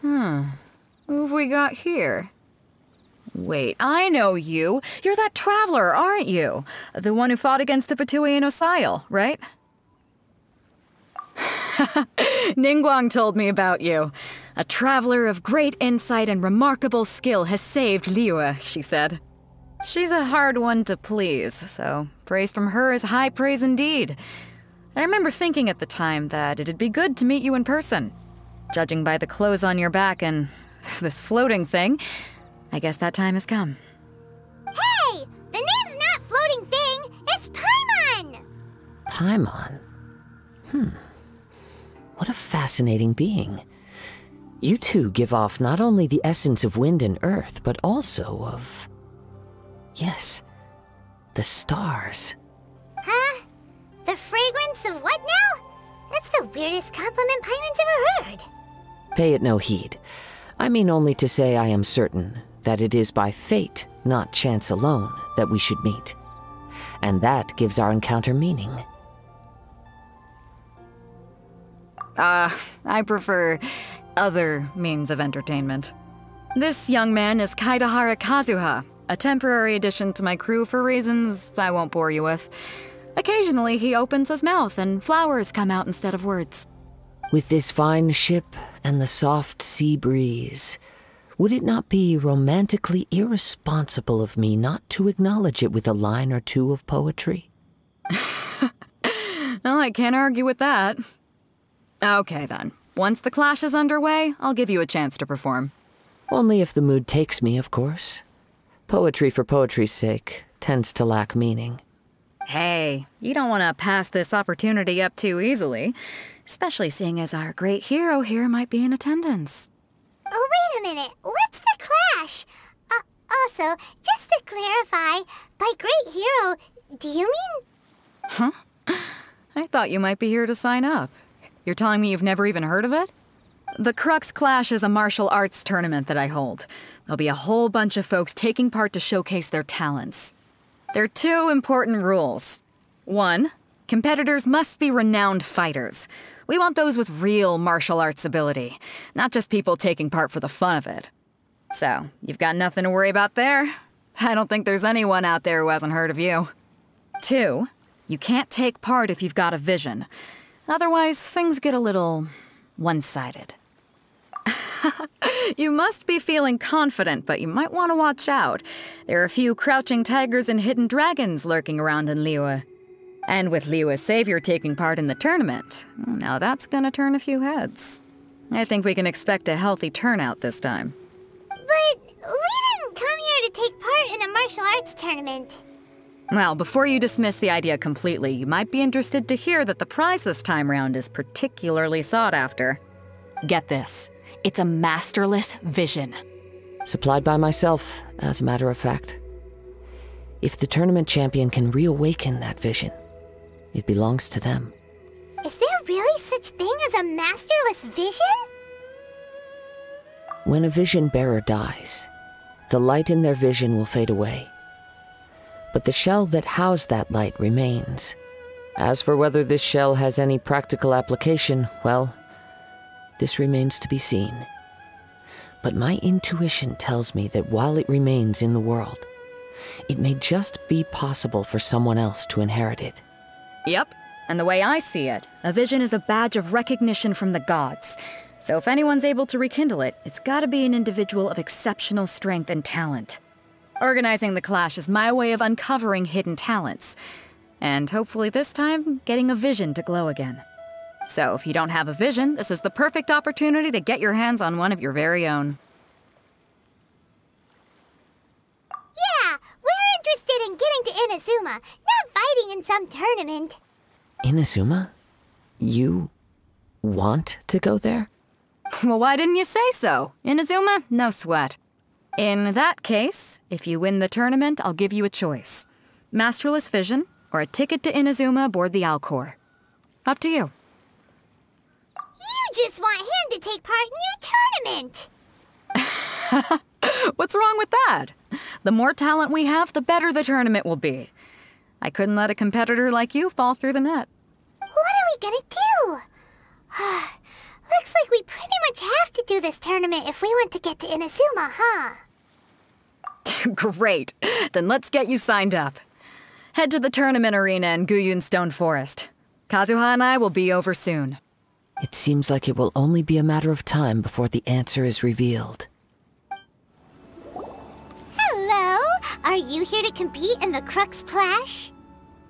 Who have we got here? Wait, I know you. You're that traveler, aren't you? The one who fought against the Fatui and Osile, right? Ningguang told me about you. A traveler of great insight and remarkable skill has saved Liyue, she said. She's a hard one to please, so praise from her is high praise indeed. I remember thinking at the time that it'd be good to meet you in person. Judging by the clothes on your back and this floating thing, I guess that time has come. Hey! The name's not Floating Thing, it's Paimon! Paimon? What a fascinating being. You two give off not only the essence of wind and earth, but also of... yes, the stars. Huh? The fragrance of what now? That's the weirdest compliment Paimon's ever heard. Pay it no heed. I mean only to say I am certain that it is by fate, not chance alone, that we should meet. And that gives our encounter meaning. I prefer other means of entertainment. This young man is Kaidahara Kazuha, a temporary addition to my crew for reasons I won't bore you with. Occasionally he opens his mouth and flowers come out instead of words. With this fine ship and the soft sea breeze, would it not be romantically irresponsible of me not to acknowledge it with a line or two of poetry? Well, I can't argue with that. Okay then. Once the clash is underway, I'll give you a chance to perform. Only if the mood takes me, of course. Poetry for poetry's sake tends to lack meaning. Hey, you don't want to pass this opportunity up too easily, especially seeing as our great hero here might be in attendance. Oh, wait a minute. What's the clash? Also, just to clarify, by great hero, do you mean... Huh? I thought you might be here to sign up. You're telling me you've never even heard of it? The Crux Clash is a martial arts tournament that I hold. There'll be a whole bunch of folks taking part to showcase their talents. There are two important rules. 1, competitors must be renowned fighters. We want those with real martial arts ability, not just people taking part for the fun of it. So, you've got nothing to worry about there. I don't think there's anyone out there who hasn't heard of you. 2, you can't take part if you've got a vision. Otherwise, things get a little one-sided. You must be feeling confident, but you might want to watch out. There are a few crouching tigers and hidden dragons lurking around in Liyue. And with Liyue's savior taking part in the tournament, now that's gonna turn a few heads. I think we can expect a healthy turnout this time. But we didn't come here to take part in a martial arts tournament. Well, before you dismiss the idea completely, you might be interested to hear that the prize this time round is particularly sought after. Get this. It's a masterless vision. Supplied by myself, as a matter of fact. If the tournament champion can reawaken that vision, it belongs to them. Is there really such thing as a masterless vision? When a vision bearer dies, the light in their vision will fade away. But the shell that housed that light remains. As for whether this shell has any practical application, well, this remains to be seen. But my intuition tells me that while it remains in the world, it may just be possible for someone else to inherit it. Yep, and the way I see it, a vision is a badge of recognition from the gods. So if anyone's able to rekindle it, it's gotta be an individual of exceptional strength and talent. Organizing the clash is my way of uncovering hidden talents. And hopefully this time, getting a vision to glow again. So if you don't have a vision, this is the perfect opportunity to get your hands on one of your very own. Yeah, we're interested in getting to Inazuma, not fighting in some tournament. Inazuma? You want to go there? Well, why didn't you say so? Inazuma? No sweat. In that case, if you win the tournament, I'll give you a choice. Masterless vision, or a ticket to Inazuma aboard the Alcor. Up to you. You just want him to take part in your tournament! What's wrong with that? The more talent we have, the better the tournament will be. I couldn't let a competitor like you fall through the net. What are we gonna do? Looks like we pretty much have to to do this tournament if we want to get to Inazuma, huh? Great. Then let's get you signed up. Head to the tournament arena in Guyun Stone Forest. Kazuha and I will be over soon. It seems like it will only be a matter of time before the answer is revealed. Hello! Are you here to compete in the Crux Clash?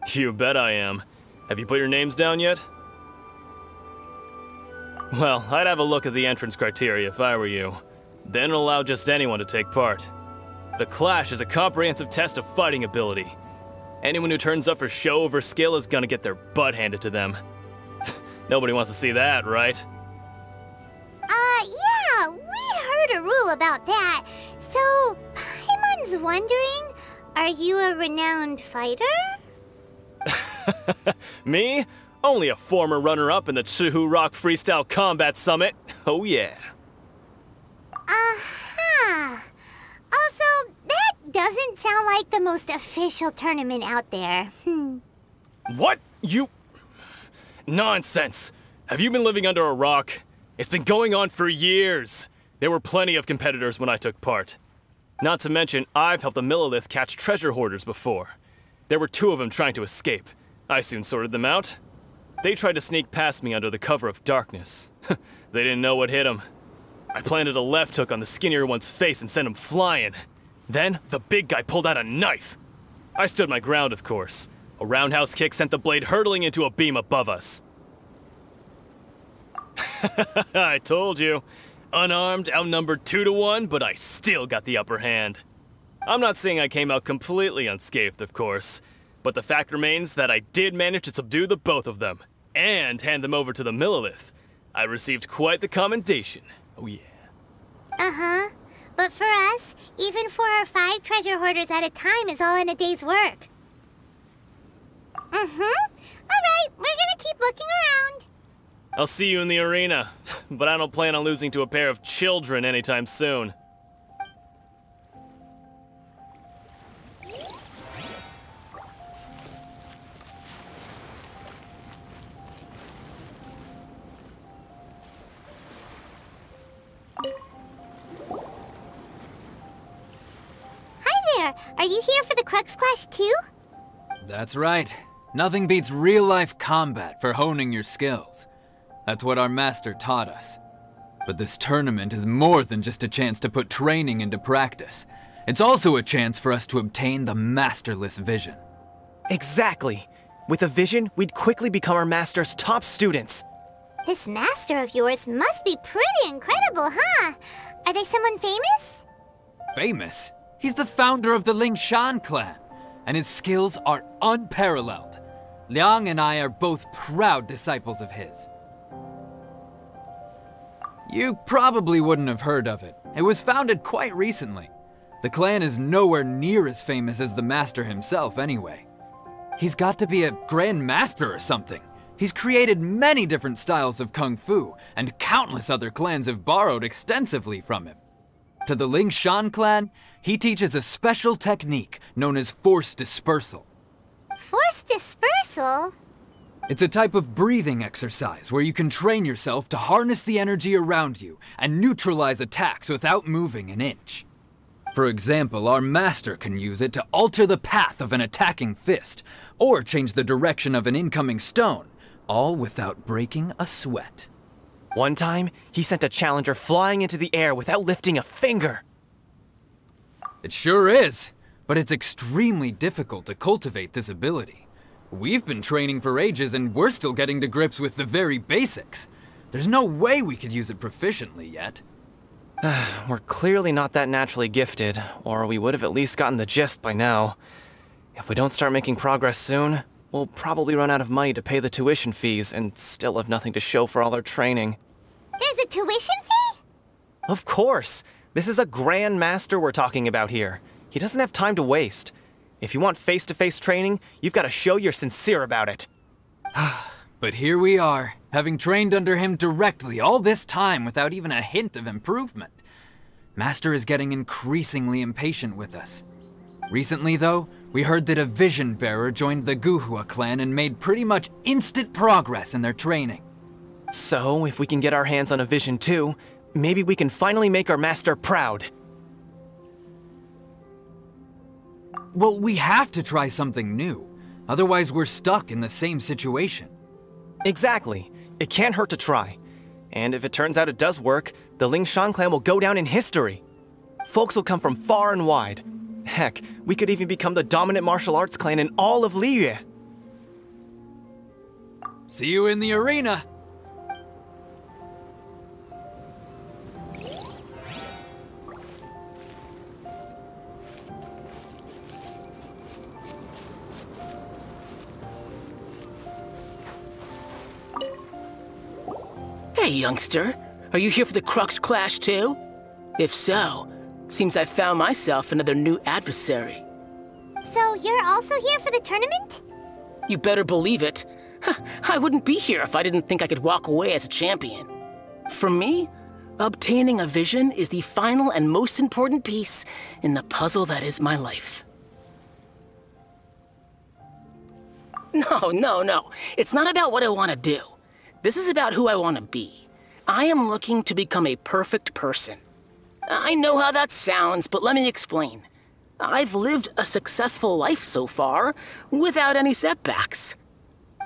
You bet I am. Have you put your names down yet? Well, I'd have a look at the entrance criteria if I were you. Then allow just anyone to take part. The Clash is a comprehensive test of fighting ability. Anyone who turns up for show over skill is gonna get their butt handed to them. Nobody wants to see that, right? Yeah, we heard a rule about that. So, Paimon's wondering, are you a renowned fighter? Me? Only a former runner-up in the Chihu Rock Freestyle Combat Summit. Oh yeah. Uh-huh. Also, that doesn't sound like the most official tournament out there. What? You... Nonsense. Have you been living under a rock? It's been going on for years. There were plenty of competitors when I took part. Not to mention, I've helped the Millilith catch treasure hoarders before. There were 2 of them trying to escape. I soon sorted them out. They tried to sneak past me under the cover of darkness. They didn't know what hit them. I planted a left hook on the skinnier one's face and sent him flying. Then, the big guy pulled out a knife. I stood my ground, of course. A roundhouse kick sent the blade hurtling into a beam above us. I told you. Unarmed, outnumbered 2 to 1, but I still got the upper hand. I'm not saying I came out completely unscathed, of course, but the fact remains that I did manage to subdue the both of them, and hand them over to the Millilith. I received quite the commendation. Oh yeah. Uh-huh. But for us, even 4 or 5 treasure hoarders at a time is all in a day's work. Alright, we're gonna keep looking around. I'll see you in the arena, but I don't plan on losing to a pair of children anytime soon. Hi there! Are you here for the Crux Clash too? That's right. Nothing beats real-life combat for honing your skills. That's what our master taught us. But this tournament is more than just a chance to put training into practice. It's also a chance for us to obtain the masterless vision. Exactly. With a vision, we'd quickly become our master's top students. This master of yours must be pretty incredible, huh? Are they someone famous? Famous? He's the founder of the Lingshan clan, and his skills are unparalleled. Liang and I are both proud disciples of his. You probably wouldn't have heard of it. It was founded quite recently. The clan is nowhere near as famous as the master himself anyway. He's got to be a grand master or something. He's created many different styles of kung fu, and countless other clans have borrowed extensively from him. To the Lingshan clan, he teaches a special technique known as force dispersal. Force dispersal? It's a type of breathing exercise where you can train yourself to harness the energy around you and neutralize attacks without moving an inch. For example, our master can use it to alter the path of an attacking fist, or change the direction of an incoming stone, all without breaking a sweat. One time, he sent a challenger flying into the air without lifting a finger. It sure is, but it's extremely difficult to cultivate this ability. We've been training for ages and we're still getting to grips with the very basics. There's no way we could use it proficiently yet. We're clearly not that naturally gifted, or we would have at least gotten the gist by now. If we don't start making progress soon, we'll probably run out of money to pay the tuition fees and still have nothing to show for all our training. There's a tuition fee? Of course! This is a Grand Master we're talking about here. He doesn't have time to waste. If you want face-to-face training, you've got to show you're sincere about it. But here we are, having trained under him directly all this time without even a hint of improvement. Master is getting increasingly impatient with us. Recently, though, we heard that a vision bearer joined the Guhua clan and made pretty much instant progress in their training. So, if we can get our hands on a vision too, Maybe we can finally make our master proud. Well, we have to try something new. Otherwise, we're stuck in the same situation. Exactly. It can't hurt to try. And if it turns out it does work, the Lingshan clan will go down in history. Folks will come from far and wide. Heck, we could even become the dominant martial arts clan in all of Liyue. See you in the arena! Hey, youngster. Are you here for the Crux Clash too? If so, seems I found myself another new adversary. So you're also here for the tournament? You better believe it. I wouldn't be here if I didn't think I could walk away as a champion. For me, obtaining a vision is the final and most important piece in the puzzle that is my life. No. It's not about what I want to do. This is about who I want to be. I am looking to become a perfect person. I know how that sounds, but let me explain. I've lived a successful life so far, without any setbacks.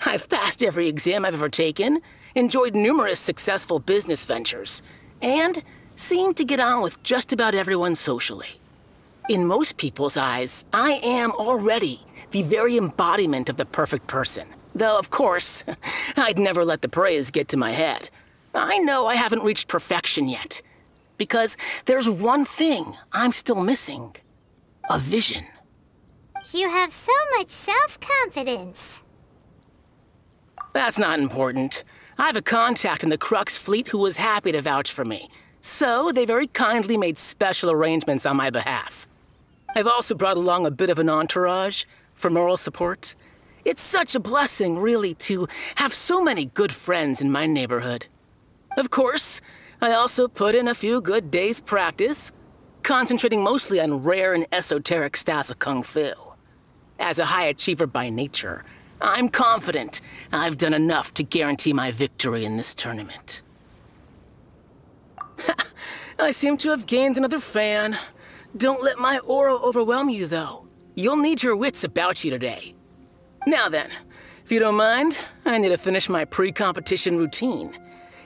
I've passed every exam I've ever taken, enjoyed numerous successful business ventures, and seemed to get on with just about everyone socially. In most people's eyes, I am already the very embodiment of the perfect person. Though, of course, I'd never let the praise get to my head. I know I haven't reached perfection yet, because there's one thing I'm still missing. A vision. You have so much self-confidence. That's not important. I have a contact in the Crux fleet who was happy to vouch for me, so they very kindly made special arrangements on my behalf. I've also brought along a bit of an entourage for moral support. It's such a blessing, really, to have so many good friends in my neighborhood. Of course, I also put in a few good days' practice, concentrating mostly on rare and esoteric styles of Kung Fu. As a high achiever by nature, I'm confident I've done enough to guarantee my victory in this tournament. I seem to have gained another fan. Don't let my aura overwhelm you, though. You'll need your wits about you today. Now then, if you don't mind, I need to finish my pre-competition routine.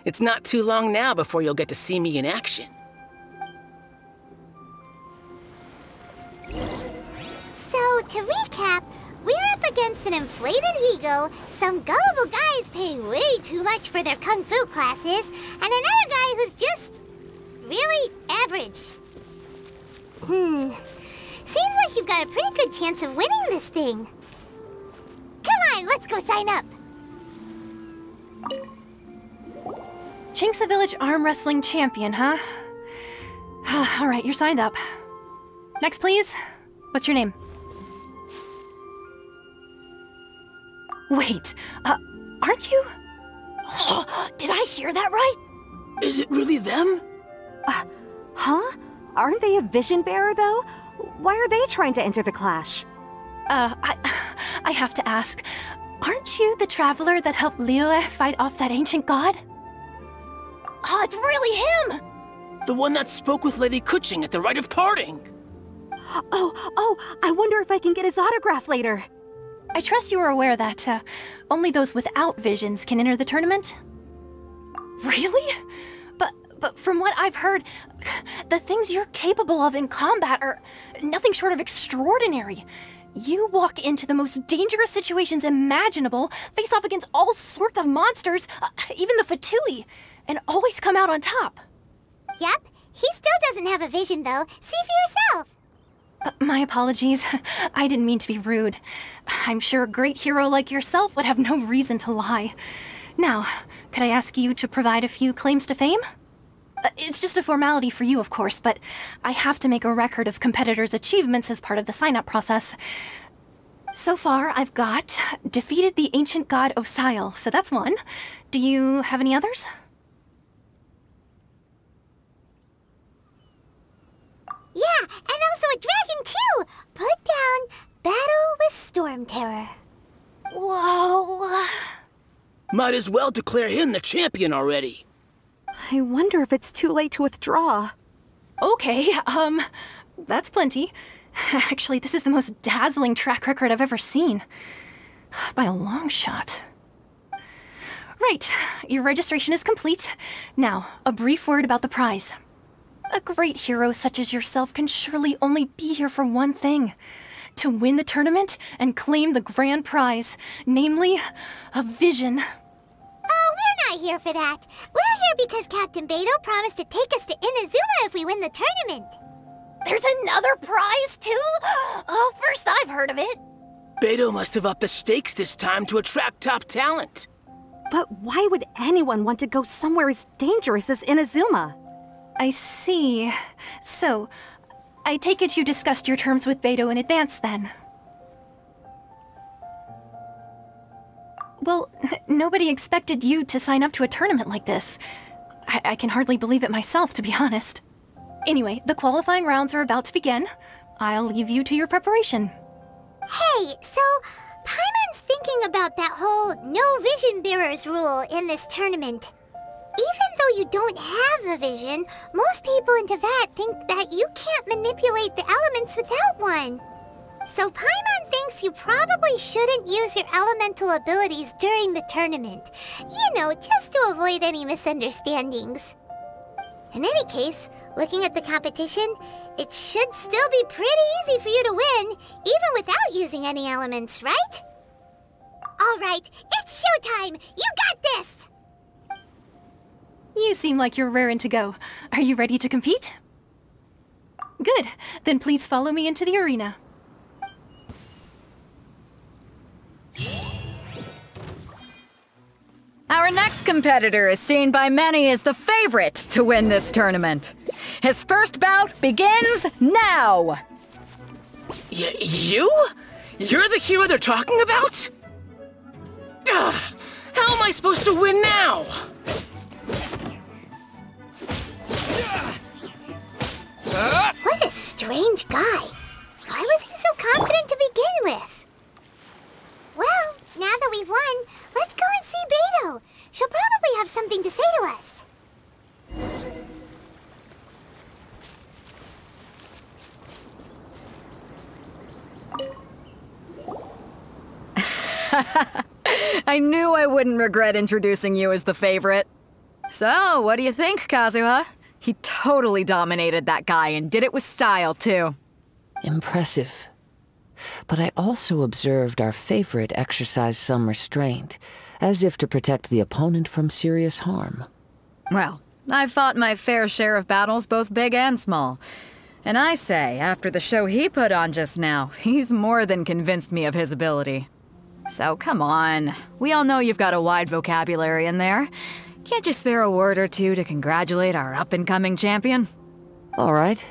It's not too long now before you'll get to see me in action. So, to recap, we're up against an inflated ego, some gullible guys paying way too much for their kung fu classes, and another guy who's just really average. Seems like you've got a pretty good chance of winning this thing. Come on, let's go sign up. Chinksa Village Arm Wrestling Champion, huh? All right, you're signed up. Next, please. What's your name? Wait, aren't you? Did I hear that right? Is it really them? Huh? Aren't they a vision bearer, though? Why are they trying to enter the clash? I have to ask, aren't you the traveler that helped Liyue fight off that ancient god? Oh, it's really him! The one that spoke with Lady Kuching at the Rite of Parting. Oh, I wonder if I can get his autograph later. I trust you are aware that only those without visions can enter the tournament? Really? But from what I've heard, the things you're capable of in combat are nothing short of extraordinary. You walk into the most dangerous situations imaginable, face off against all sorts of monsters, even the Fatui, and always come out on top. Yep, he still doesn't have a vision, though. See for yourself. My apologies. I didn't mean to be rude. I'm sure a great hero like yourself would have no reason to lie. Now, could I ask you to provide a few claims to fame? It's just a formality for you, of course, but I have to make a record of competitors' achievements as part of the sign-up process. So far, I've got defeated the ancient god Osile, so that's one. Do you have any others? Yeah, and also a dragon, too! Put down Battle with Storm Terror. Whoa. Might as well declare him the champion already. I wonder if it's too late to withdraw. Okay, that's plenty. Actually, this is the most dazzling track record I've ever seen. By a long shot. Right, your registration is complete. Now, a brief word about the prize. A great hero such as yourself can surely only be here for one thing. To win the tournament and claim the grand prize, namely, a vision. Oh, we're not here for that. We're here because Captain Beidou promised to take us to Inazuma if we win the tournament. There's another prize, too? Oh, first I've heard of it. Beidou must have upped the stakes this time to attract top talent. But why would anyone want to go somewhere as dangerous as Inazuma? I see. So, I take it you discussed your terms with Beidou in advance, then? Well, nobody expected you to sign up to a tournament like this. I can hardly believe it myself, to be honest. Anyway, the qualifying rounds are about to begin. I'll leave you to your preparation. Hey, so Paimon's thinking about that whole no vision bearers rule in this tournament. Even though you don't have a vision, most people in Teyvat think that you can't manipulate the elements without one. So Paimon thinks you probably shouldn't use your elemental abilities during the tournament. You know, just to avoid any misunderstandings. In any case, looking at the competition, it should still be pretty easy for you to win, even without using any elements, right? Alright, it's showtime! You got this! You seem like you're raring to go. Are you ready to compete? Good. Then please follow me into the arena. Our next competitor is seen by many as the favorite to win this tournament. His first bout begins now! You? You're the hero they're talking about? Ugh, how am I supposed to win now? What a strange guy. Why was he so confident to begin with? Well, now that we've won, let's go and see Beidou. She'll probably have something to say to us. I knew I wouldn't regret introducing you as the favorite. So, what do you think, Kazuha? He totally dominated that guy and did it with style, too. Impressive. But I also observed our favorite exercise some restraint, as if to protect the opponent from serious harm. Well, I've fought my fair share of battles, both big and small. And I say, after the show he put on just now, he's more than convinced me of his ability. So come on, we all know you've got a wide vocabulary in there. Can't you spare a word or two to congratulate our up-and-coming champion? All right.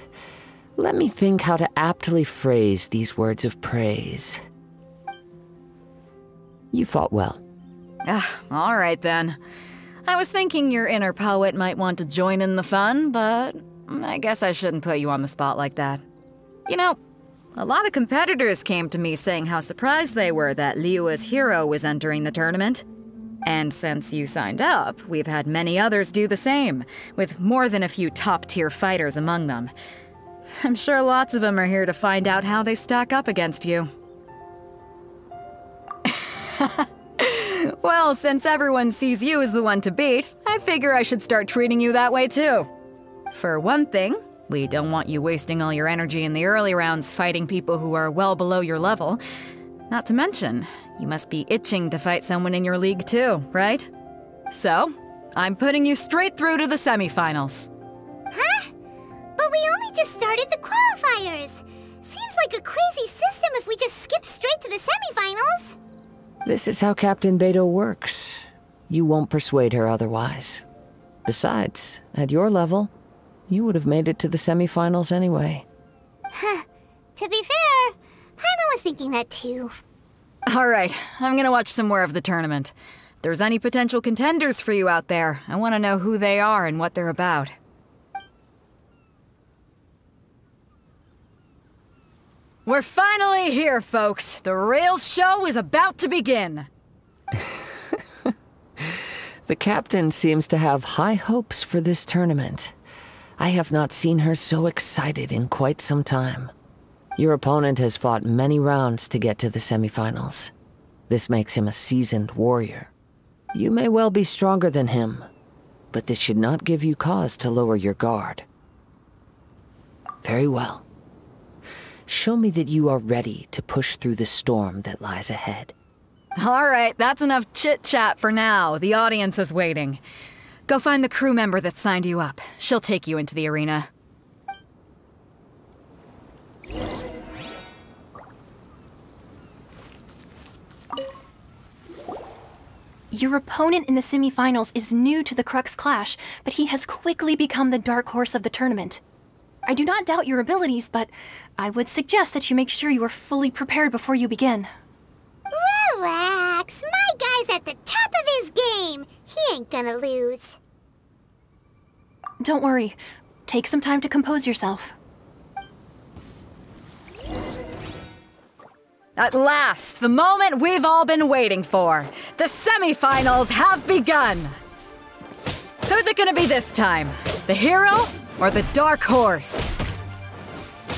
Let me think how to aptly phrase these words of praise. You fought well. All right then. I was thinking your inner poet might want to join in the fun, but I guess I shouldn't put you on the spot like that. You know, a lot of competitors came to me saying how surprised they were that Liyue's hero was entering the tournament. And since you signed up, we've had many others do the same, with more than a few top-tier fighters among them. I'm sure lots of them are here to find out how they stack up against you. Well, since everyone sees you as the one to beat, I figure I should start treating you that way too. For one thing, we don't want you wasting all your energy in the early rounds fighting people who are well below your level. Not to mention, you must be itching to fight someone in your league too, right? So, I'm putting you straight through to the semifinals. Huh? But we only just started the qualifiers. Seems like a crazy system if we just skip straight to the semifinals. This is how Captain Beidou works. You won't persuade her otherwise. Besides, at your level, you would have made it to the semifinals anyway. Huh. To be fair, Paimon was thinking that too. Alright, I'm gonna watch some more of the tournament. If there's any potential contenders for you out there, I want to know who they are and what they're about. We're finally here, folks. The real show is about to begin. The captain seems to have high hopes for this tournament. I have not seen her so excited in quite some time. Your opponent has fought many rounds to get to the semifinals. This makes him a seasoned warrior. You may well be stronger than him, but this should not give you cause to lower your guard. Very well. Show me that you are ready to push through the storm that lies ahead. All right, that's enough chit-chat for now. The audience is waiting. Go find the crew member that signed you up. She'll take you into the arena. Your opponent in the semifinals is new to the Crux Clash, but he has quickly become the dark horse of the tournament. I do not doubt your abilities, but I would suggest that you make sure you are fully prepared before you begin. Relax. My guy's at the top of his game. He ain't gonna lose. Don't worry. Take some time to compose yourself. At last, the moment we've all been waiting for. The semifinals have begun. Who's it gonna be this time? The hero or the dark horse?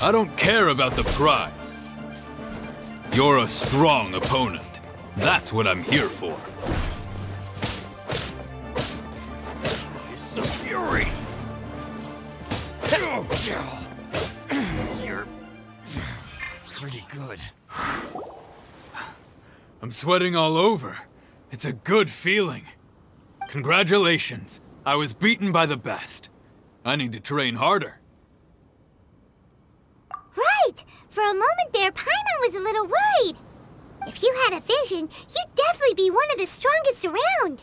I don't care about the prize. You're a strong opponent. That's what I'm here for. It's a fury. You're pretty good. I'm sweating all over. It's a good feeling. Congratulations. I was beaten by the best. I need to train harder. Right! For a moment there, Paimon was a little worried. If you had a vision, you'd definitely be one of the strongest around.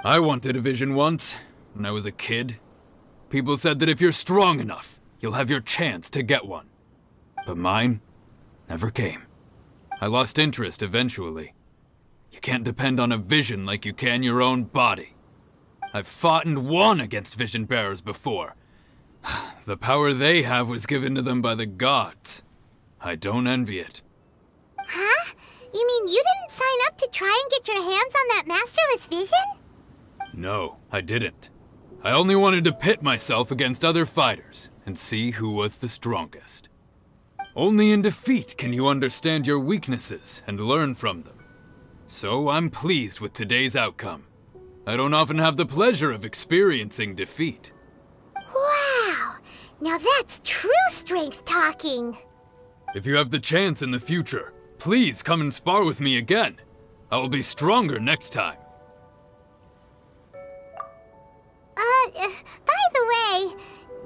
I wanted a vision once, when I was a kid. People said that if you're strong enough, you'll have your chance to get one. But mine never came. I lost interest eventually. You can't depend on a vision like you can your own body. I've fought and won against vision bearers before. The power they have was given to them by the gods. I don't envy it. Huh? You mean you didn't sign up to try and get your hands on that masterless vision? No, I didn't. I only wanted to pit myself against other fighters and see who was the strongest. Only in defeat can you understand your weaknesses and learn from them. So I'm pleased with today's outcome. I don't often have the pleasure of experiencing defeat. Wow! Now that's true strength talking. If you have the chance in the future, please come and spar with me again. I will be stronger next time. By the way,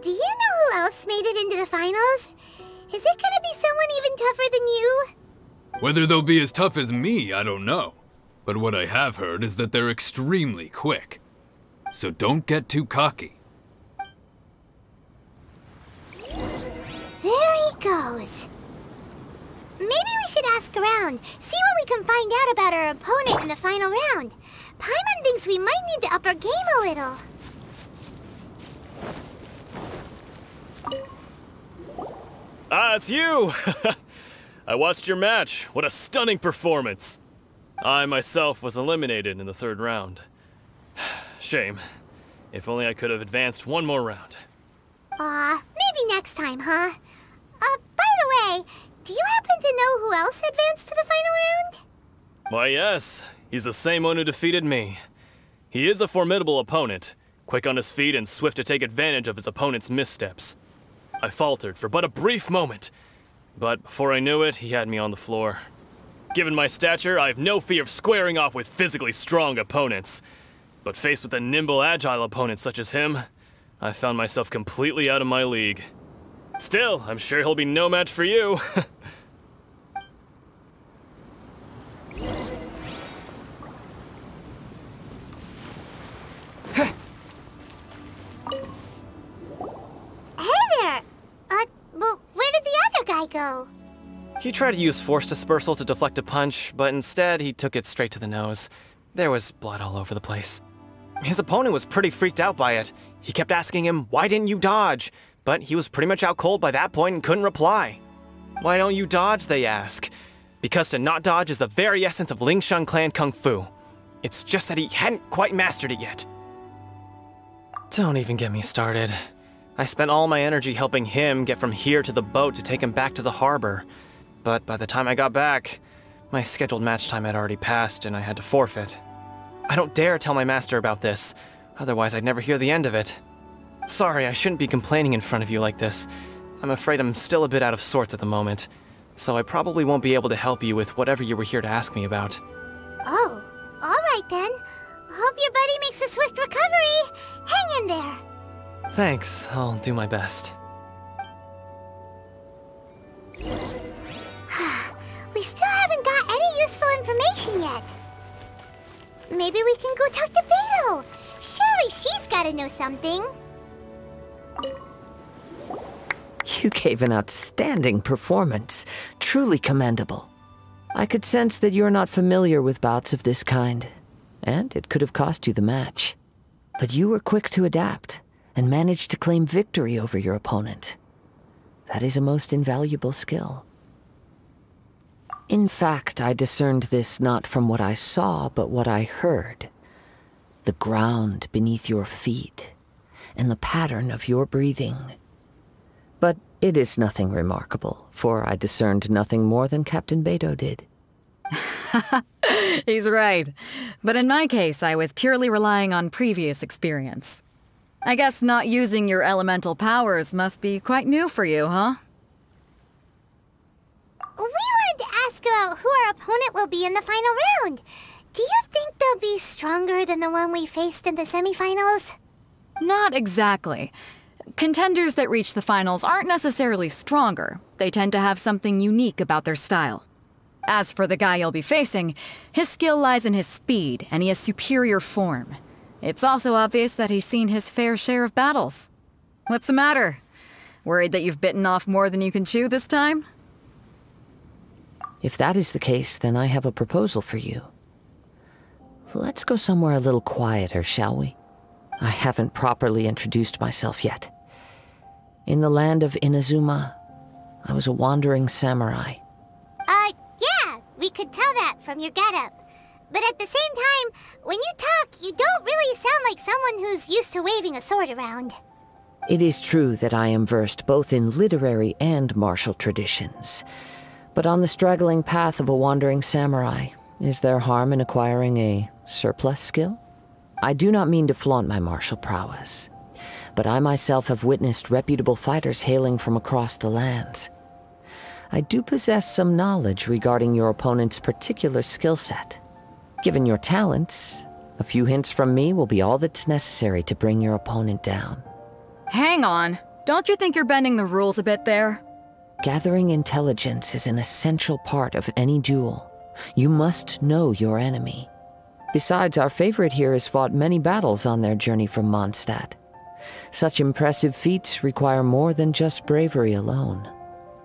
do you know who else made it into the finals? Is it gonna be someone even tougher than you? Whether they'll be as tough as me, I don't know. But what I have heard is that they're extremely quick. So don't get too cocky. There he goes. Maybe we should ask around, see what we can find out about our opponent in the final round. Paimon thinks we might need to up our game a little. Ah, it's you! I watched your match. What a stunning performance. I myself was eliminated in the third round. Shame. If only I could have advanced one more round. Maybe next time, huh? By the way, do you happen to know who else advanced to the final round? Why, yes. He's the same one who defeated me. He is a formidable opponent, quick on his feet and swift to take advantage of his opponent's missteps. I faltered for but a brief moment, but before I knew it, he had me on the floor. Given my stature, I have no fear of squaring off with physically strong opponents. But faced with a nimble, agile opponent such as him, I found myself completely out of my league. Still, I'm sure he'll be no match for you. Well, where did the other guy go? He tried to use force dispersal to deflect a punch, but instead he took it straight to the nose. There was blood all over the place. His opponent was pretty freaked out by it. He kept asking him, "Why didn't you dodge?" But he was pretty much out cold by that point and couldn't reply. "Why don't you dodge?" they ask. Because to not dodge is the very essence of Lingshan clan Kung Fu. It's just that he hadn't quite mastered it yet. Don't even get me started. I spent all my energy helping him get from here to the boat to take him back to the harbor. But by the time I got back, my scheduled match time had already passed and I had to forfeit. I don't dare tell my master about this, otherwise I'd never hear the end of it. Sorry, I shouldn't be complaining in front of you like this. I'm afraid I'm still a bit out of sorts at the moment, so I probably won't be able to help you with whatever you were here to ask me about. Oh, alright then. Hope your buddy makes a swift recovery. Hang in there. Thanks, I'll do my best. We still haven't got any useful information yet. Maybe we can go talk to Beidou. Surely she's gotta know something. You gave an outstanding performance. Truly commendable. I could sense that you're not familiar with bouts of this kind, and it could have cost you the match. But you were quick to adapt, and managed to claim victory over your opponent. That is a most invaluable skill. In fact, I discerned this not from what I saw, but what I heard. The ground beneath your feet, and the pattern of your breathing. But it is nothing remarkable, for I discerned nothing more than Captain Beidou did. He's right. But in my case, I was purely relying on previous experience. I guess not using your elemental powers must be quite new for you, huh? We wanted to ask about who our opponent will be in the final round. Do you think they'll be stronger than the one we faced in the semifinals? Not exactly. Contenders that reach the finals aren't necessarily stronger. They tend to have something unique about their style. As for the guy you'll be facing, his skill lies in his speed, and he has superior form. It's also obvious that he's seen his fair share of battles. What's the matter? Worried that you've bitten off more than you can chew this time? If that is the case, then I have a proposal for you. Let's go somewhere a little quieter, shall we? I haven't properly introduced myself yet. In the land of Inazuma, I was a wandering samurai. Yeah, we could tell that from your getup. But at the same time, when you talk, you don't really sound like someone who's used to waving a sword around. It is true that I am versed both in literary and martial traditions. But on the straggling path of a wandering samurai, is there harm in acquiring a surplus skill? I do not mean to flaunt my martial prowess, but I myself have witnessed reputable fighters hailing from across the lands. I do possess some knowledge regarding your opponent's particular skill set. Given your talents, a few hints from me will be all that's necessary to bring your opponent down. Hang on. Don't you think you're bending the rules a bit there? Gathering intelligence is an essential part of any duel. You must know your enemy. Besides, our favorite here has fought many battles on their journey from Mondstadt. Such impressive feats require more than just bravery alone.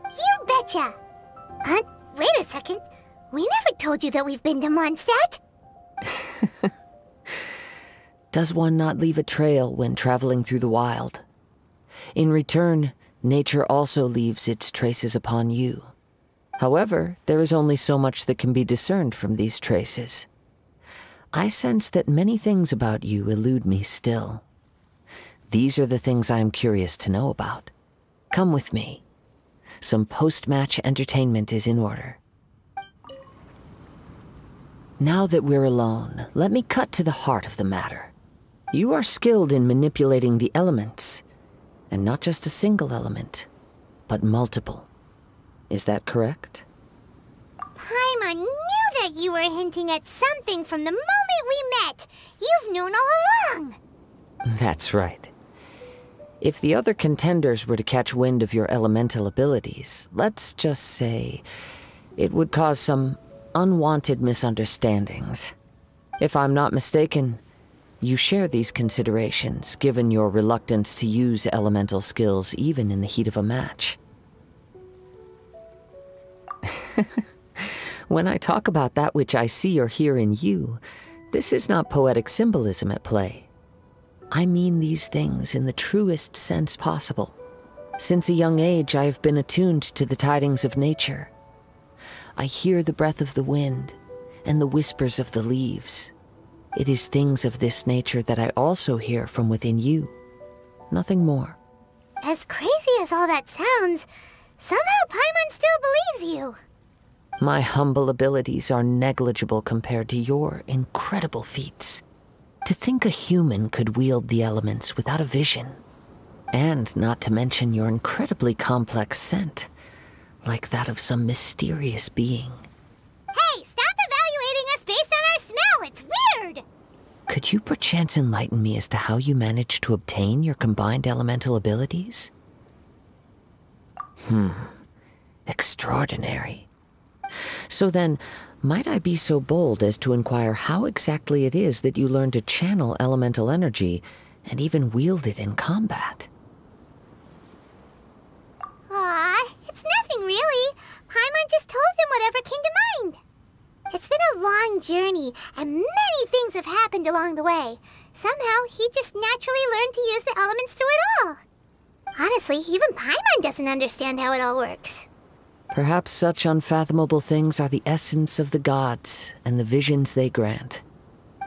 You betcha! Wait a second. We never told you that we've been to Mondstadt. Does one not leave a trail when traveling through the wild? In return, nature also leaves its traces upon you. However, there is only so much that can be discerned from these traces. I sense that many things about you elude me still. These are the things I am curious to know about. Come with me. Some post-match entertainment is in order. Now that we're alone, let me cut to the heart of the matter. You are skilled in manipulating the elements, and not just a single element, but multiple. Is that correct? Paimon knew that you were hinting at something from the moment we met. You've known all along. That's right. If the other contenders were to catch wind of your elemental abilities, let's just say, it would cause some unwanted misunderstandings. If I'm not mistaken, you share these considerations, given your reluctance to use elemental skills even in the heat of a match. When I talk about that which I see or hear in you, this is not poetic symbolism at play. I mean these things in the truest sense possible. Since a young age, I have been attuned to the tidings of nature. I hear the breath of the wind and the whispers of the leaves. It is things of this nature that I also hear from within you. Nothing more. As crazy as all that sounds, somehow Paimon still believes you. My humble abilities are negligible compared to your incredible feats. To think a human could wield the elements without a vision. And not to mention your incredibly complex scent, like that of some mysterious being. Hey, stop evaluating us based on our smell! It's weird! Could you perchance enlighten me as to how you managed to obtain your combined elemental abilities? Extraordinary. So then, might I be so bold as to inquire how exactly it is that you learned to channel elemental energy and even wield it in combat? Aw, it's nothing really. Paimon just told him whatever came to mind. It's been a long journey, and many things have happened along the way. Somehow, he just naturally learned to use the elements through it all. Honestly, even Paimon doesn't understand how it all works. Perhaps such unfathomable things are the essence of the gods and the visions they grant.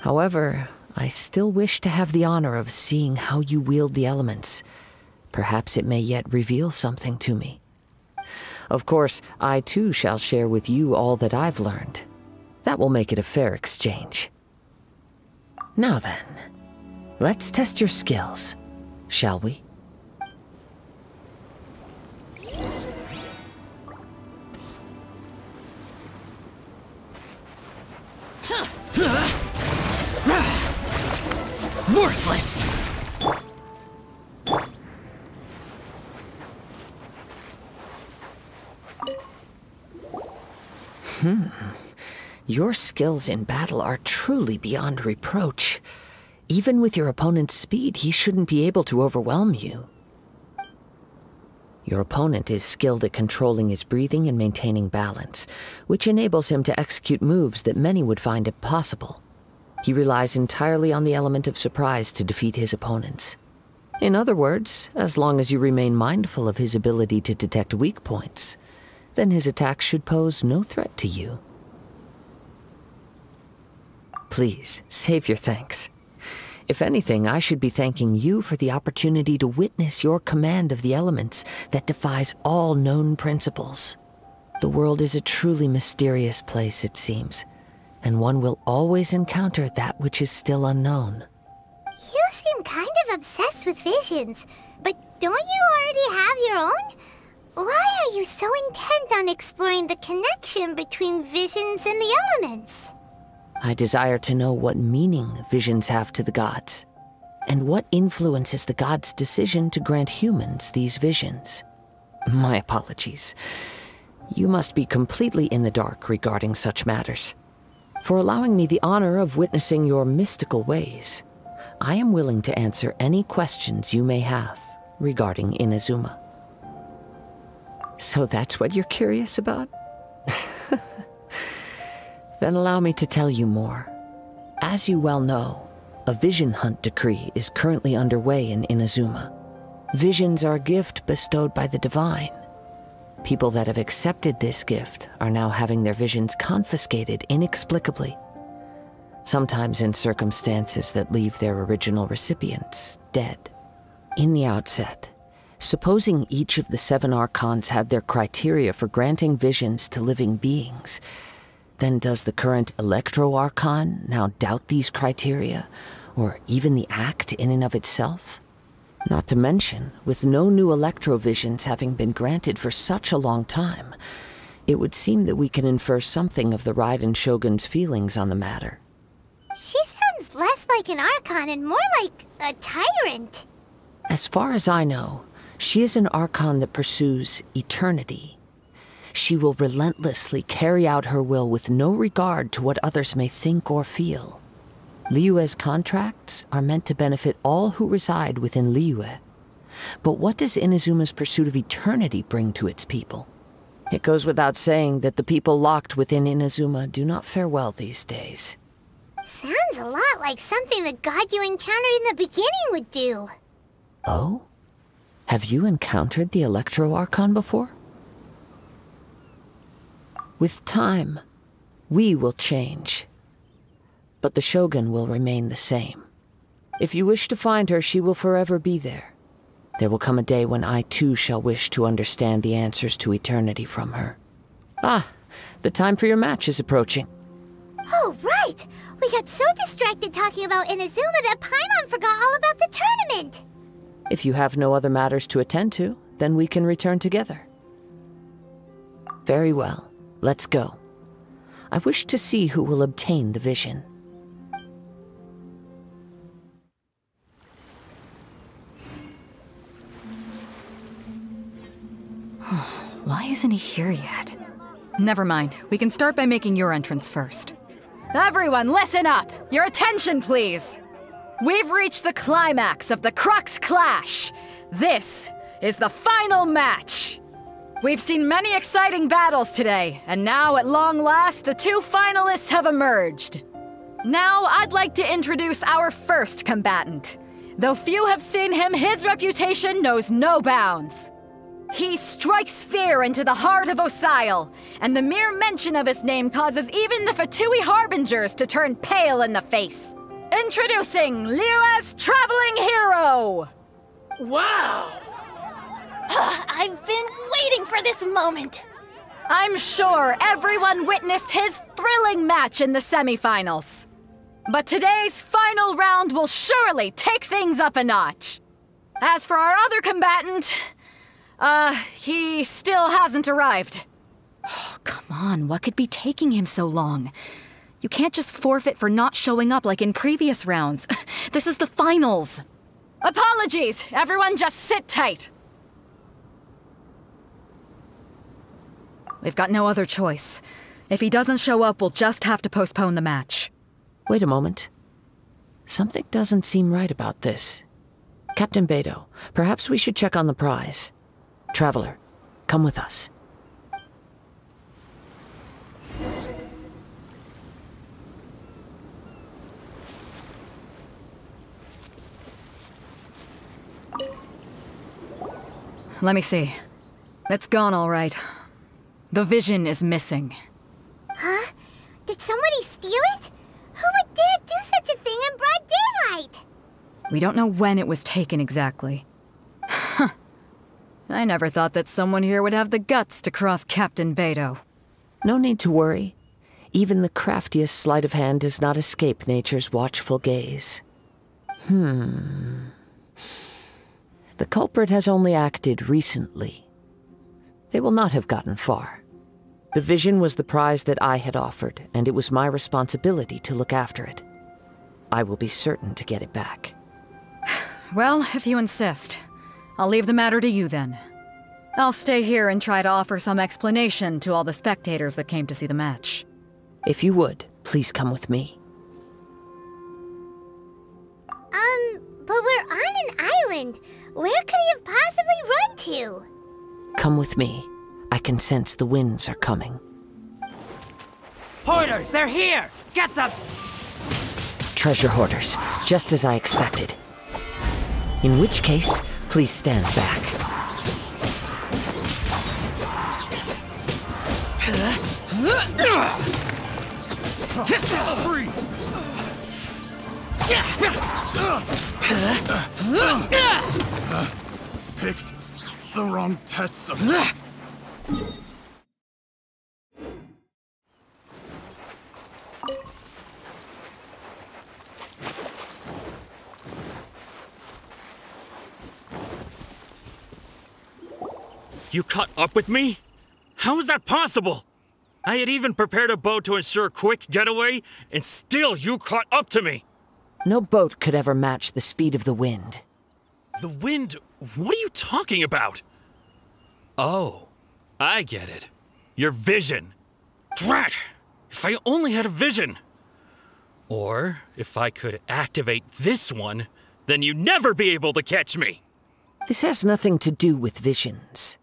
However, I still wish to have the honor of seeing how you wield the elements. Perhaps it may yet reveal something to me. Of course, I too shall share with you all that I've learned. That will make it a fair exchange. Now then, let's test your skills, shall we? Worthless! Your skills in battle are truly beyond reproach. Even with your opponent's speed, he shouldn't be able to overwhelm you. Your opponent is skilled at controlling his breathing and maintaining balance, which enables him to execute moves that many would find impossible. He relies entirely on the element of surprise to defeat his opponents. In other words, as long as you remain mindful of his ability to detect weak points, then his attacks should pose no threat to you. Please, save your thanks. If anything, I should be thanking you for the opportunity to witness your command of the elements that defies all known principles. The world is a truly mysterious place, it seems, and one will always encounter that which is still unknown. You seem kind of obsessed with visions, but don't you already have your own? Why are you so intent on exploring the connection between visions and the elements? I desire to know what meaning visions have to the gods, and what influences the gods' decision to grant humans these visions. My apologies. You must be completely in the dark regarding such matters. For allowing me the honor of witnessing your mystical ways, I am willing to answer any questions you may have regarding Inazuma. So that's what you're curious about? Then allow me to tell you more. As you well know, a vision hunt decree is currently underway in Inazuma. Visions are a gift bestowed by the divine. People that have accepted this gift are now having their visions confiscated inexplicably. Sometimes in circumstances that leave their original recipients dead. In the outset, supposing each of the 7 Archons had their criteria for granting visions to living beings, then does the current Electro-Archon now doubt these criteria, or even the act in and of itself? Not to mention, with no new Electro-Visions having been granted for such a long time, it would seem that we can infer something of the Raiden Shogun's feelings on the matter. She sounds less like an Archon and more like a tyrant. As far as I know, she is an Archon that pursues eternity. She will relentlessly carry out her will with no regard to what others may think or feel. Liyue's contracts are meant to benefit all who reside within Liyue. But what does Inazuma's pursuit of eternity bring to its people? It goes without saying that the people locked within Inazuma do not fare well these days. Sounds a lot like something the god you encountered in the beginning would do. Oh? Have you encountered the Electro-Archon before? With time, we will change. but the Shogun will remain the same. If you wish to find her, she will forever be there. There will come a day when I too shall wish to understand the answers to eternity from her. Ah, the time for your match is approaching. Oh, right! We got so distracted talking about Inazuma that Paimon forgot all about the tournament! If you have no other matters to attend to, then we can return together. Very well, let's go. I wish to see who will obtain the vision. Why isn't he here yet? Never mind. We can start by making your entrance first. Everyone, listen up! Your attention, please! We've reached the climax of the Crux Clash! This is the final match! We've seen many exciting battles today, and now, at long last, the two finalists have emerged. Now, I'd like to introduce our first combatant. Though few have seen him, his reputation knows no bounds. He strikes fear into the heart of Osile, and the mere mention of his name causes even the Fatui Harbingers to turn pale in the face. Introducing Liyue's Traveling Hero! Wow! I've been waiting for this moment! I'm sure everyone witnessed his thrilling match in the semifinals. But today's final round will surely take things up a notch. As for our other combatant, he still hasn't arrived. Oh, come on, what could be taking him so long? You can't just forfeit for not showing up like in previous rounds. This is the finals. Apologies, everyone just sit tight. We've got no other choice. If he doesn't show up, we'll just have to postpone the match. Wait a moment. Something doesn't seem right about this. Captain Beidou, perhaps we should check on the prize. Traveler, come with us. Let me see. It's gone all right. The vision is missing. Huh? Did somebody steal it? Who would dare do such a thing in broad daylight? We don't know when it was taken exactly. I never thought that someone here would have the guts to cross Captain Beidou. No need to worry. Even the craftiest sleight of hand does not escape nature's watchful gaze. The culprit has only acted recently. They will not have gotten far. The vision was the prize that I had offered, and it was my responsibility to look after it. I will be certain to get it back. Well, if you insist. I'll leave the matter to you then. I'll stay here and try to offer some explanation to all the spectators that came to see the match. If you would, please come with me. But we're on an island. Where could he have possibly run to? Come with me. I can sense the winds are coming. Hoarders, they're here! Get them! Treasure hoarders, just as I expected. In which case, please stand back. Picked the wrong test subject. You caught up with me? How is that possible? I had even prepared a boat to ensure a quick getaway, and still you caught up to me! No boat could ever match the speed of the wind. The wind? What are you talking about? Oh, I get it. Your vision. Drat! If I only had a vision! Or, if I could activate this one, then you'd never be able to catch me! This has nothing to do with visions.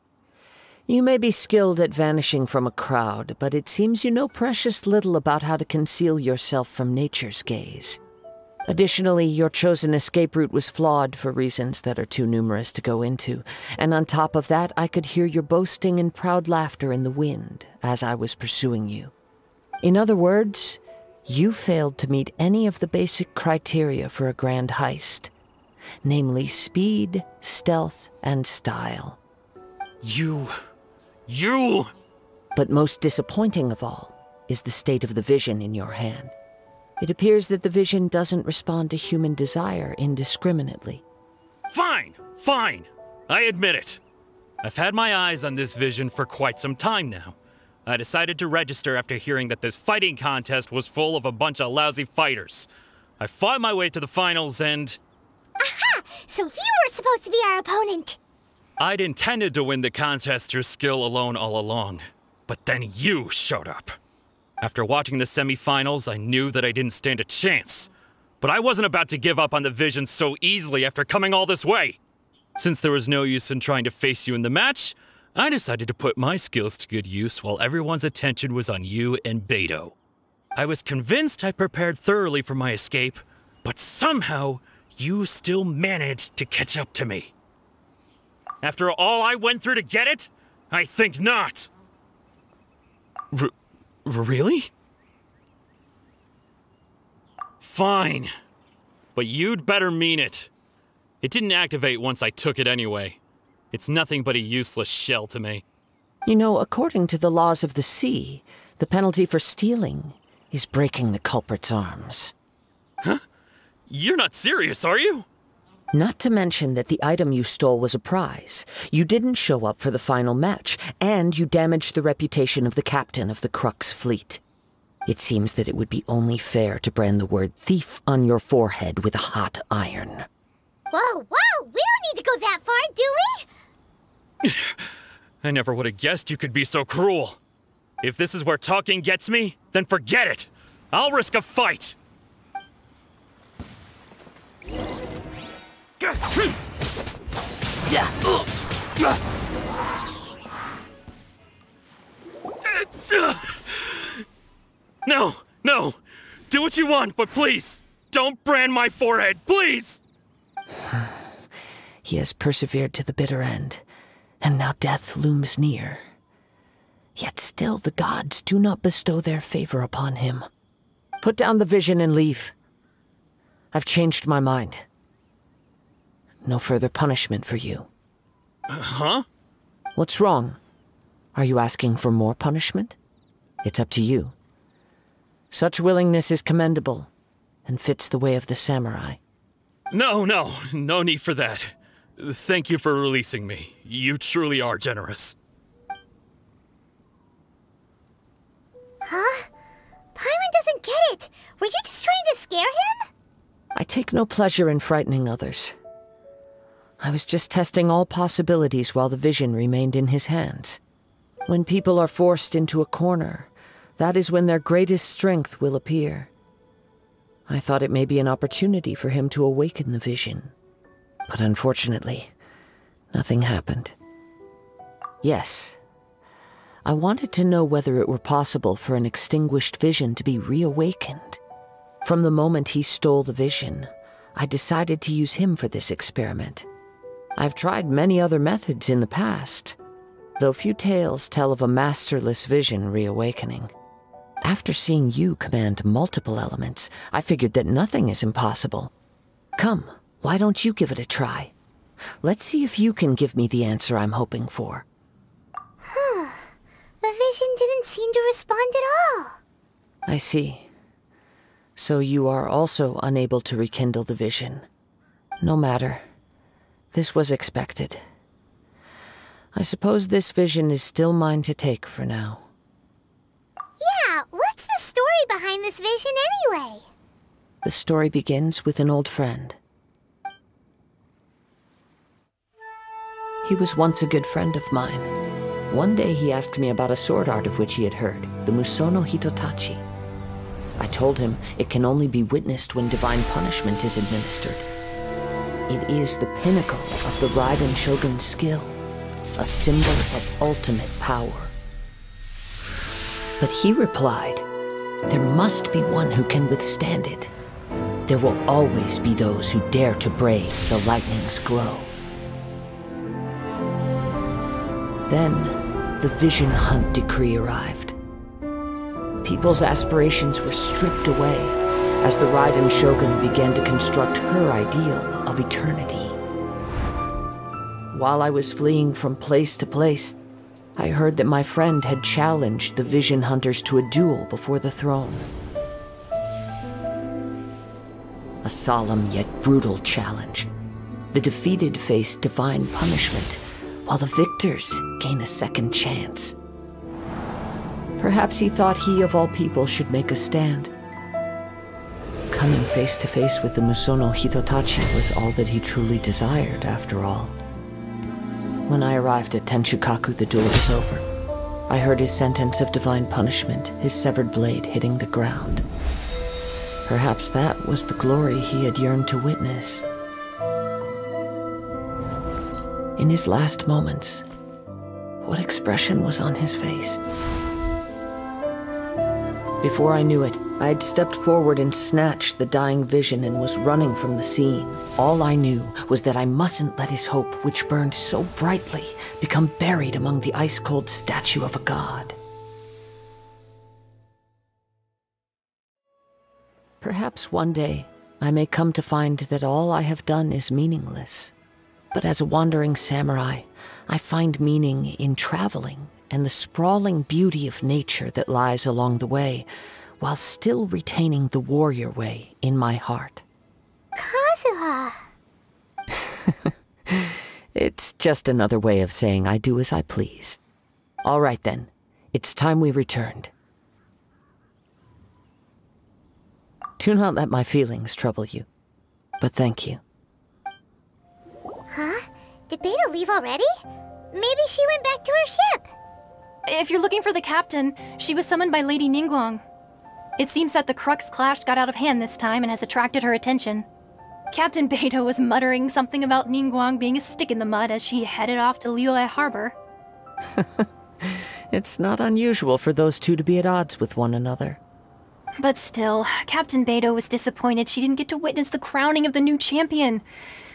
You may be skilled at vanishing from a crowd, but it seems you know precious little about how to conceal yourself from nature's gaze. Additionally, your chosen escape route was flawed for reasons that are too numerous to go into, and on top of that, I could hear your boasting and proud laughter in the wind as I was pursuing you. In other words, You failed to meet any of the basic criteria for a grand heist, namely speed, stealth, and style. You... But most disappointing of all is the state of the vision in your hand. It appears that the vision doesn't respond to human desire indiscriminately. Fine, fine. I admit it. I've had my eyes on this vision for quite some time now. I decided to register after hearing that this fighting contest was full of a bunch of lousy fighters. I fought my way to the finals and... Aha! So you were supposed to be our opponent! I'd intended to win the contest through skill alone all along. But then you showed up. After watching the semifinals, I knew that I didn't stand a chance. But I wasn't about to give up on the vision so easily after coming all this way. Since there was no use in trying to face you in the match, I decided to put my skills to good use while everyone's attention was on you and Beidou. I was convinced I prepared thoroughly for my escape, but somehow you still managed to catch up to me. After all I went through to get it? I think not. Really? Fine. But you'd better mean it. It didn't activate once I took it anyway. It's nothing but a useless shell to me. You know, according to the laws of the sea, the penalty for stealing is breaking the culprit's arms. Huh? You're not serious, are you? Not to mention that the item you stole was a prize. You didn't show up for the final match, and you damaged the reputation of the captain of the Crux fleet. It seems that it would be only fair to brand the word thief on your forehead with a hot iron. Whoa, whoa! We don't need to go that far, do we? I never would have guessed you could be so cruel. If this is where talking gets me, then forget it. I'll risk a fight. No, no. Do what you want, but please, don't brand my forehead, please! He has persevered to the bitter end, and now death looms near. Yet still the gods do not bestow their favor upon him. Put down the vision and leave. I've changed my mind. No further punishment for you. Huh? What's wrong? Are you asking for more punishment? It's up to you. Such willingness is commendable, and fits the way of the samurai. No need for that. Thank you for releasing me. You truly are generous. Huh? Paimon doesn't get it. Were you just trying to scare him? I take no pleasure in frightening others. I was just testing all possibilities while the vision remained in his hands. When people are forced into a corner, that is when their greatest strength will appear. I thought it may be an opportunity for him to awaken the vision. But unfortunately, nothing happened. Yes, I wanted to know whether it were possible for an extinguished vision to be reawakened. From the moment he stole the vision, I decided to use him for this experiment. I've tried many other methods in the past, though few tales tell of a masterless vision reawakening. After seeing you command multiple elements, I figured that nothing is impossible. Come, why don't you give it a try? Let's see if you can give me the answer I'm hoping for. The vision didn't seem to respond at all. I see. So you are also unable to rekindle the vision. No matter. This was expected. I suppose this vision is still mine to take for now. Yeah, what's the story behind this vision anyway? The story begins with an old friend. He was once a good friend of mine. One day he asked me about a sword art of which he had heard, the Musono Hitotachi. I told him it can only be witnessed when divine punishment is administered. It is the pinnacle of the Raiden Shogun's skill, a symbol of ultimate power. But he replied, there must be one who can withstand it. There will always be those who dare to brave the lightning's glow. Then, the Vision Hunt decree arrived. People's aspirations were stripped away as the Raiden Shogun began to construct her ideal of eternity. While I was fleeing from place to place, I heard that my friend had challenged the Vision Hunters to a duel before the throne. A solemn yet brutal challenge. The defeated face divine punishment, while the victors gain a second chance. Perhaps he thought he of all people should make a stand. Coming face to face with the Musono Hitotachi was all that he truly desired, after all. When I arrived at Tenshukaku, the duel was over. I heard his sentence of divine punishment, his severed blade hitting the ground. Perhaps that was the glory he had yearned to witness. In his last moments, what expression was on his face? Before I knew it, I had stepped forward and snatched the dying vision and was running from the scene. All I knew was that I mustn't let his hope, which burned so brightly, become buried among the ice-cold statue of a god. Perhaps one day, I may come to find that all I have done is meaningless. But as a wandering samurai, I find meaning in traveling and the sprawling beauty of nature that lies along the way, while still retaining the warrior way in my heart. Kazuha! It's just another way of saying I do as I please. All right then, it's time we returned. Do not let my feelings trouble you, but thank you. Huh? Did Beidou leave already? Maybe she went back to her ship. If you're looking for the captain, she was summoned by Lady Ningguang. It seems that the Crux clash got out of hand this time and has attracted her attention. Captain Beidou was muttering something about Ningguang being a stick in the mud as she headed off to Liyue Harbor. It's not unusual for those two to be at odds with one another. But still, Captain Beidou was disappointed she didn't get to witness the crowning of the new champion.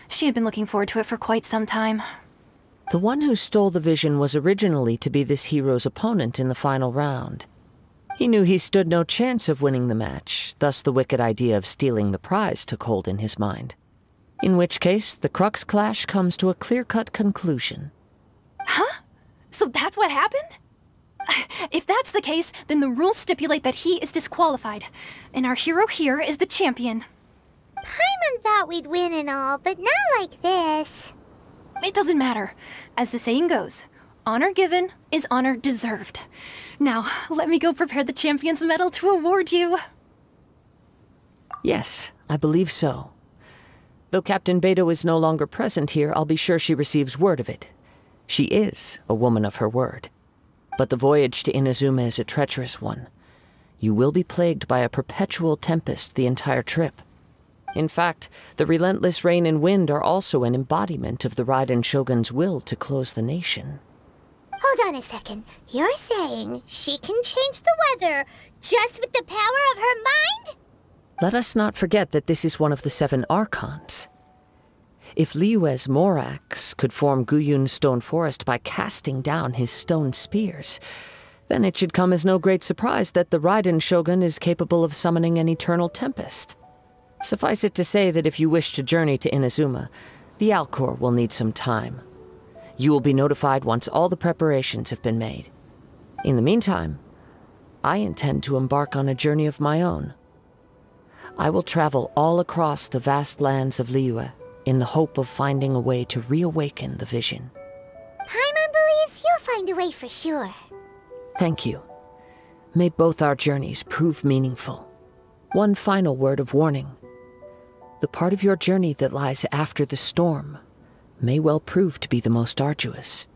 She had been looking forward to it for quite some time. The one who stole the vision was originally to be this hero's opponent in the final round. He knew he stood no chance of winning the match, thus the wicked idea of stealing the prize took hold in his mind. In which case, the Crux clash comes to a clear-cut conclusion. Huh? So that's what happened? If that's the case, then the rules stipulate that he is disqualified, and our hero here is the champion. Paimon thought we'd win and all, but not like this. It doesn't matter. As the saying goes, honor given is honor deserved. Now, let me go prepare the champion's medal to award you. Yes, I believe so. Though Captain Beidou is no longer present here, I'll be sure she receives word of it. She is a woman of her word. But the voyage to Inazuma is a treacherous one. You will be plagued by a perpetual tempest the entire trip. In fact, the relentless rain and wind are also an embodiment of the Raiden Shogun's will to close the nation. Hold on a second. You're saying she can change the weather just with the power of her mind? Let us not forget that this is one of the 7 Archons. If Liyue's Morax could form Guyun's stone forest by casting down his stone spears, then it should come as no great surprise that the Raiden Shogun is capable of summoning an eternal tempest. Suffice it to say that if you wish to journey to Inazuma, the Alcor will need some time. You will be notified once all the preparations have been made. In the meantime, I intend to embark on a journey of my own. I will travel all across the vast lands of Liyue in the hope of finding a way to reawaken the vision. Paimon believes you'll find a way for sure. Thank you. May both our journeys prove meaningful. One final word of warning. The part of your journey that lies after the storm may well prove to be the most arduous.